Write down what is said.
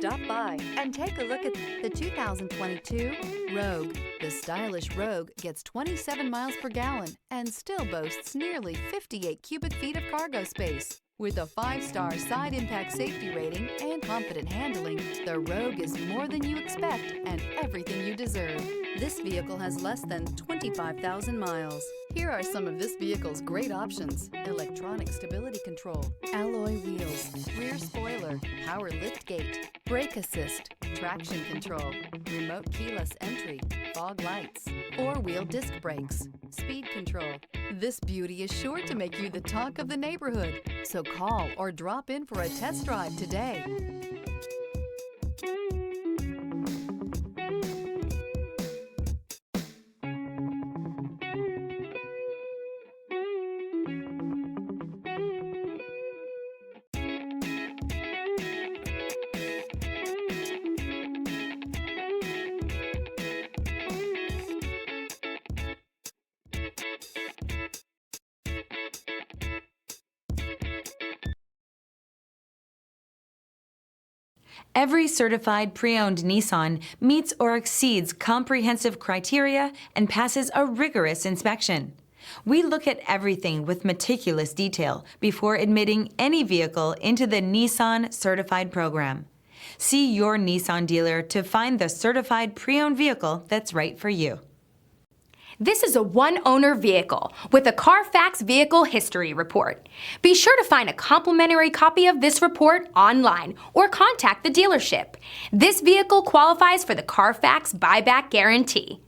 Stop by and take a look at the 2022 Rogue. The stylish Rogue gets 27 miles per gallon and still boasts nearly 58 cubic feet of cargo space. With a 5-star side impact safety rating and confident handling, the Rogue is more than you expect and everything you deserve. This vehicle has less than 25,000 miles. Here are some of this vehicle's great options: electronic stability control, alloy wheels, rear spoiler, power liftgate, brake assist, traction control, remote keyless entry, fog lights, 4-wheel disc brakes, speed control. This beauty is sure to make you the talk of the neighborhood. So call or drop in for a test drive today. Every certified pre-owned Nissan meets or exceeds comprehensive criteria and passes a rigorous inspection. We look at everything with meticulous detail before admitting any vehicle into the Nissan Certified program. See your Nissan dealer to find the certified pre-owned vehicle that's right for you. This is a one-owner vehicle with a Carfax Vehicle History Report. Be sure to find a complimentary copy of this report online or contact the dealership. This vehicle qualifies for the Carfax Buyback Guarantee.